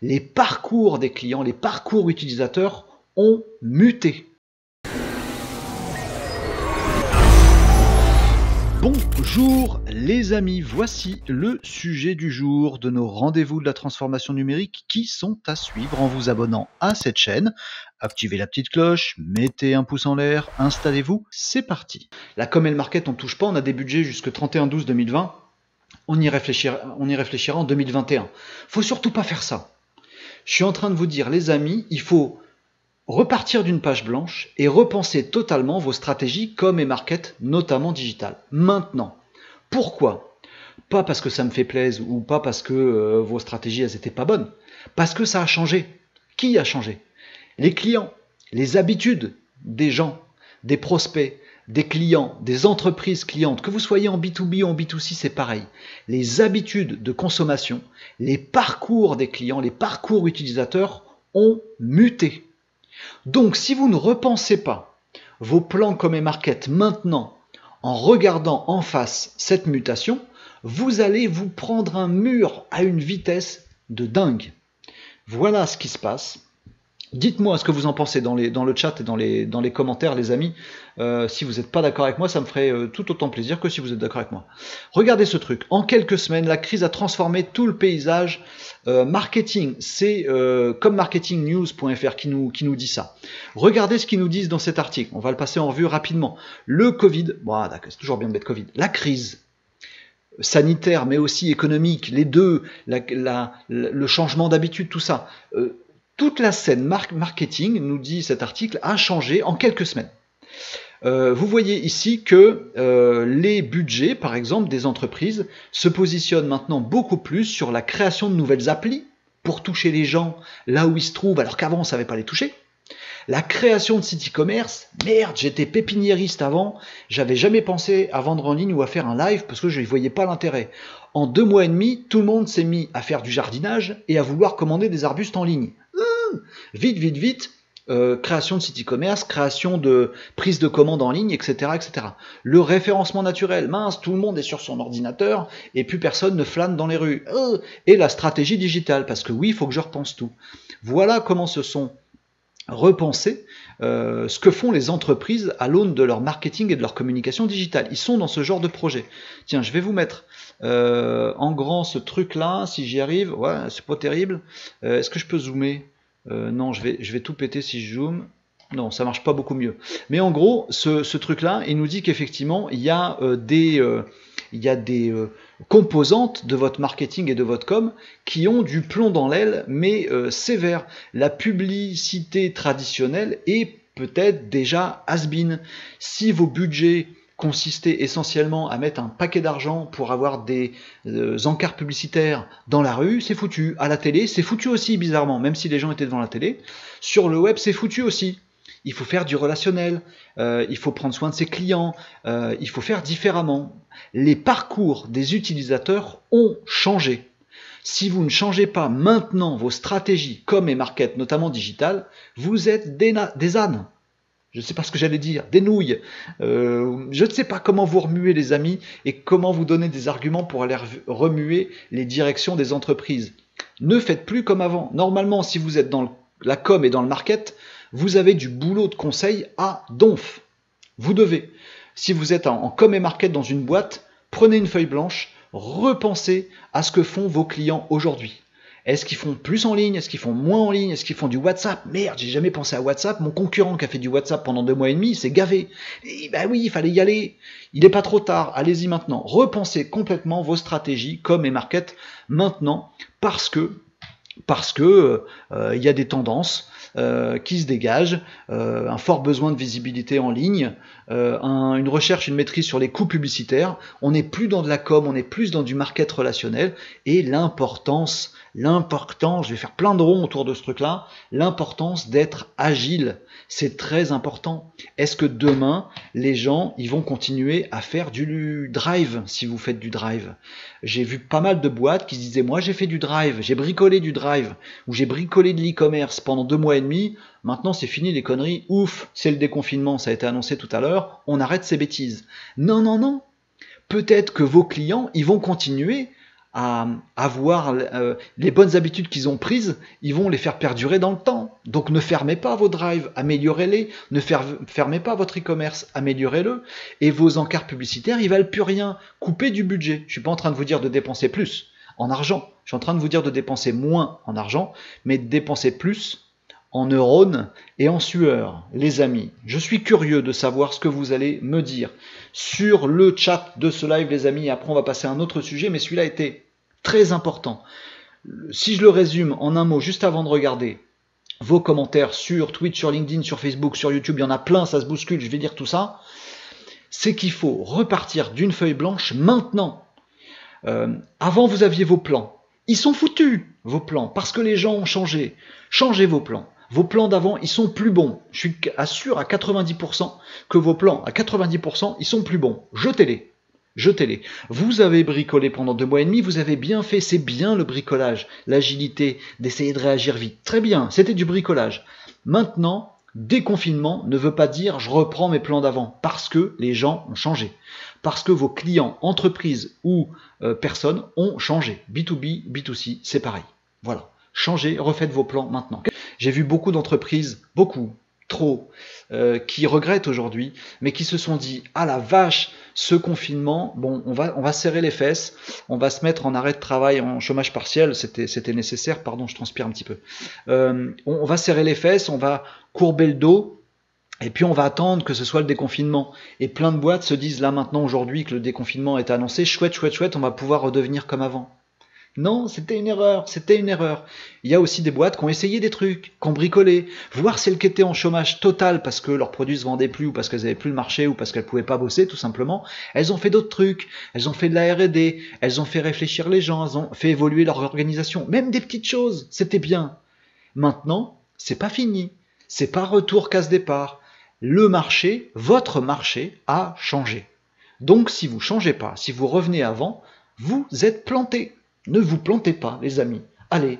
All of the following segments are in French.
les parcours des clients, les parcours utilisateurs ont muté. Bonjour les amis, voici le sujet du jour de nos rendez-vous de la transformation numérique qui sont à suivre en vous abonnant à cette chaîne. Activez la petite cloche, mettez un pouce en l'air, installez-vous, c'est parti. La com et le market on ne touche pas, on a des budgets jusque 31/12/2020, on y réfléchira en 2021. Faut surtout pas faire ça. Je suis en train de vous dire les amis, il faut repartir d'une page blanche et repenser totalement vos stratégies com et market, notamment digital. Maintenant, pourquoi? Pas parce que ça me fait plaisir ou pas parce que vos stratégies elles étaient pas bonnes, parce que ça a changé. Qui a changé? Les clients, les habitudes des gens, des prospects, des clients, des entreprises clientes, que vous soyez en B2B ou en B2C, c'est pareil. Les habitudes de consommation, les parcours des clients, les parcours utilisateurs ont muté. Donc, si vous ne repensez pas vos plans com et market maintenant, en regardant en face cette mutation, vous allez vous prendre un mur à une vitesse de dingue. Voilà ce qui se passe. Dites-moi ce que vous en pensez dans le chat et dans les commentaires, les amis. Si vous n'êtes pas d'accord avec moi, ça me ferait tout autant plaisir que si vous êtes d'accord avec moi. Regardez ce truc. En quelques semaines, la crise a transformé tout le paysage marketing. C'est comme marketingnews.fr qui nous dit ça. Regardez ce qu'ils nous disent dans cet article. On va le passer en revue rapidement. Le Covid, bon, d'accord, c'est toujours bien de mettre Covid. La crise sanitaire, mais aussi économique, les deux, le changement d'habitude, tout ça. Toute la scène marketing, nous dit cet article, a changé en quelques semaines. Vous voyez ici que les budgets, par exemple, des entreprises se positionnent maintenant beaucoup plus sur la création de nouvelles applis pour toucher les gens là où ils se trouvent, alors qu'avant on ne savait pas les toucher. La création de sites e-commerce, merde, j'étais pépiniériste avant, j'avais jamais pensé à vendre en ligne ou à faire un live parce que je ne voyais pas l'intérêt. En 2 mois et demi, tout le monde s'est mis à faire du jardinage et à vouloir commander des arbustes en ligne. Vite, création de site e-commerce, création de prise de commande en ligne, etc., etc. Le référencement naturel, mince, tout le monde est sur son ordinateur et plus personne ne flâne dans les rues. Et la stratégie digitale, parce que oui, il faut que je repense tout. Voilà comment se sont repensés ce que font les entreprises à l'aune de leur marketing et de leur communication digitale. Ils sont dans ce genre de projet. Tiens, je vais vous mettre en grand ce truc-là, si j'y arrive. Ouais, c'est pas terrible. Est-ce que je peux zoomer? Non, je vais tout péter si je zoome. Non, ça marche pas beaucoup mieux. Mais en gros, ce truc-là, il nous dit qu'effectivement, il y a des composantes de votre marketing et de votre com qui ont du plomb dans l'aile, mais sévère. La publicité traditionnelle est peut-être déjà has-been. Si vos budgets consistait essentiellement à mettre un paquet d'argent pour avoir des encarts publicitaires dans la rue, c'est foutu. À la télé, c'est foutu aussi, bizarrement, même si les gens étaient devant la télé. Sur le web, c'est foutu aussi. Il faut faire du relationnel, il faut prendre soin de ses clients, il faut faire différemment. Les parcours des utilisateurs ont changé. Si vous ne changez pas maintenant vos stratégies com et market, notamment digital, vous êtes des ânes. Je ne sais pas ce que j'allais dire, des nouilles. Je ne sais pas comment vous remuer les amis et comment vous donner des arguments pour aller remuer les directions des entreprises. Ne faites plus comme avant. Normalement, si vous êtes dans la com et dans le market, vous avez du boulot de conseil à donf. Vous devez. Si vous êtes en com et market dans une boîte, prenez une feuille blanche, repensez à ce que font vos clients aujourd'hui. Est-ce qu'ils font plus en ligne? Est-ce qu'ils font moins en ligne? Est-ce qu'ils font du WhatsApp? Merde, j'ai jamais pensé à WhatsApp. Mon concurrent qui a fait du WhatsApp pendant 2 mois et demi, il s'est gavé. Et ben oui, il fallait y aller. Il n'est pas trop tard. Allez-y maintenant. Repensez complètement vos stratégies, com et market, maintenant, parce que y a des tendances qui se dégagent, un fort besoin de visibilité en ligne, une recherche, une maîtrise sur les coûts publicitaires. On n'est plus dans de la com, on est plus dans du market relationnel, et l'importance, je vais faire plein de ronds autour de ce truc-là, l'importance d'être agile, c'est très important. Est-ce que demain, les gens, ils vont continuer à faire du drive, si vous faites du drive? J'ai vu pas mal de boîtes qui se disaient, moi j'ai fait du drive, j'ai bricolé du drive, ou j'ai bricolé de l'e-commerce pendant 2 mois et demi, maintenant c'est fini les conneries, ouf, c'est le déconfinement, ça a été annoncé tout à l'heure, on arrête ces bêtises. Non, non, non, peut-être que vos clients, ils vont continuer à avoir les bonnes habitudes qu'ils ont prises, ils vont les faire perdurer dans le temps. Donc ne fermez pas vos drives, améliorez-les. Ne fermez pas votre e-commerce, améliorez-le. Et vos encarts publicitaires, ils valent plus rien. Coupez du budget. Je suis pas en train de vous dire de dépenser plus en argent. Je suis en train de vous dire de dépenser moins en argent, mais de dépenser plus en neurones et en sueur. Les amis, je suis curieux de savoir ce que vous allez me dire sur le chat de ce live, les amis. Après, on va passer à un autre sujet, mais celui-là était très important. Si je le résume en un mot, juste avant de regarder vos commentaires sur Twitch, sur LinkedIn, sur Facebook, sur YouTube, il y en a plein, ça se bouscule, je vais dire tout ça, c'est qu'il faut repartir d'une feuille blanche maintenant. Avant, vous aviez vos plans. Ils sont foutus, vos plans, parce que les gens ont changé. Changez vos plans. Vos plans d'avant, ils sont plus bons. Je suis sûr à 90% que vos plans, à 90%, ils sont plus bons. Jetez-les. Jetez-les. Vous avez bricolé pendant 2 mois et demi, vous avez bien fait, c'est bien le bricolage, l'agilité, d'essayer de réagir vite. Très bien, c'était du bricolage. Maintenant, déconfinement ne veut pas dire je reprends mes plans d'avant, parce que les gens ont changé. Parce que vos clients, entreprises ou personnes ont changé. B2B, B2C, c'est pareil. Voilà. Changez, refaites vos plans maintenant. J'ai vu beaucoup d'entreprises, trop, qui regrettent aujourd'hui, mais qui se sont dit, ah la vache, ce confinement, bon, on va serrer les fesses, on va se mettre en arrêt de travail, en chômage partiel, c'était nécessaire, pardon, je transpire un petit peu. On va serrer les fesses, on va courber le dos, et puis on va attendre que ce soit le déconfinement. Et plein de boîtes se disent là maintenant, aujourd'hui, que le déconfinement est annoncé, chouette, on va pouvoir redevenir comme avant. Non, c'était une erreur, c'était une erreur. Il y a aussi des boîtes qui ont essayé des trucs, qui ont bricolé, voir celles qui étaient en chômage total parce que leurs produits se vendaient plus ou parce qu'elles n'avaient plus le marché ou parce qu'elles pouvaient pas bosser tout simplement. Elles ont fait d'autres trucs, elles ont fait de la R&D, elles ont fait réfléchir les gens, elles ont fait évoluer leur organisation, même des petites choses, c'était bien. Maintenant, c'est pas fini, c'est pas retour case départ. Le marché, votre marché a changé. Donc si vous changez pas, si vous revenez avant, vous êtes planté. Ne vous plantez pas, les amis. Allez.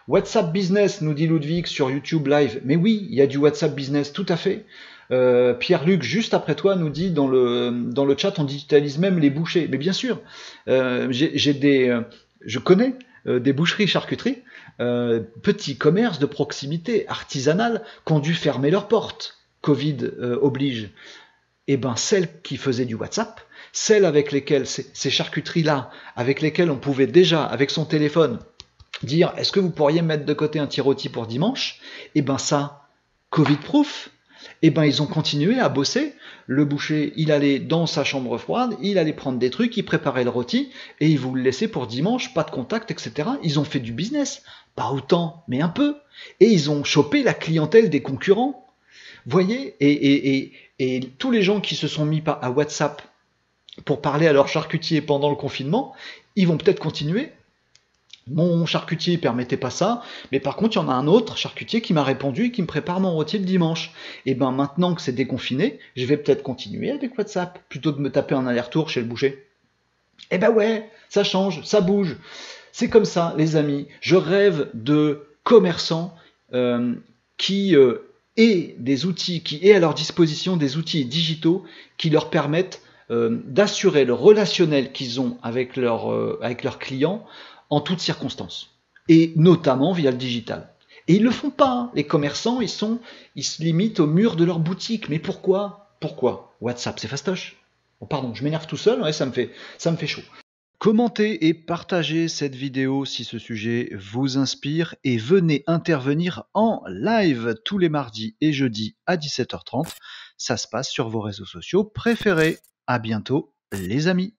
WhatsApp Business, nous dit Ludwig sur YouTube Live. Mais oui, il y a du WhatsApp Business, tout à fait. Pierre-Luc, juste après toi, nous dit dans le chat, on digitalise même les bouchers. Mais bien sûr, je connais des boucheries-charcuteries, petits commerces de proximité, artisanales, qui ont dû fermer leurs portes. Covid oblige. Eh bien, celles qui faisaient du WhatsApp, celles avec lesquelles, ces charcuteries-là, avec lesquelles on pouvait déjà, avec son téléphone, dire « Est-ce que vous pourriez mettre de côté un petit rôti pour dimanche ?» Eh bien ça, Covid-proof, eh bien ils ont continué à bosser. Le boucher, il allait dans sa chambre froide, il allait prendre des trucs, il préparait le rôti, et il vous le laissait pour dimanche, pas de contact, etc. Ils ont fait du business, pas autant, mais un peu. Et ils ont chopé la clientèle des concurrents. Voyez, et tous les gens qui se sont mis à WhatsApp pour parler à leur charcutier pendant le confinement, ils vont peut-être continuer. Mon charcutier ne permettait pas ça, mais par contre, il y en a un autre charcutier qui m'a répondu et qui me prépare mon rôti le dimanche. Et bien maintenant que c'est déconfiné, je vais peut-être continuer avec WhatsApp, plutôt que de me taper un aller-retour chez le boucher. Eh ben ouais, ça change, ça bouge. C'est comme ça, les amis. Je rêve de commerçants qui aient des outils, qui aient à leur disposition des outils digitaux qui leur permettent d'assurer le relationnel qu'ils ont avec leurs clients en toutes circonstances, et notamment via le digital. Et ils ne le font pas, hein. Les commerçants, ils se limitent au mur de leur boutique. Mais pourquoi WhatsApp, c'est fastoche. Oh, pardon, je m'énerve tout seul, ouais, ça me fait chaud. Commentez et partagez cette vidéo si ce sujet vous inspire et venez intervenir en live tous les mardis et jeudis à 17h30. Ça se passe sur vos réseaux sociaux préférés. À bientôt, les amis.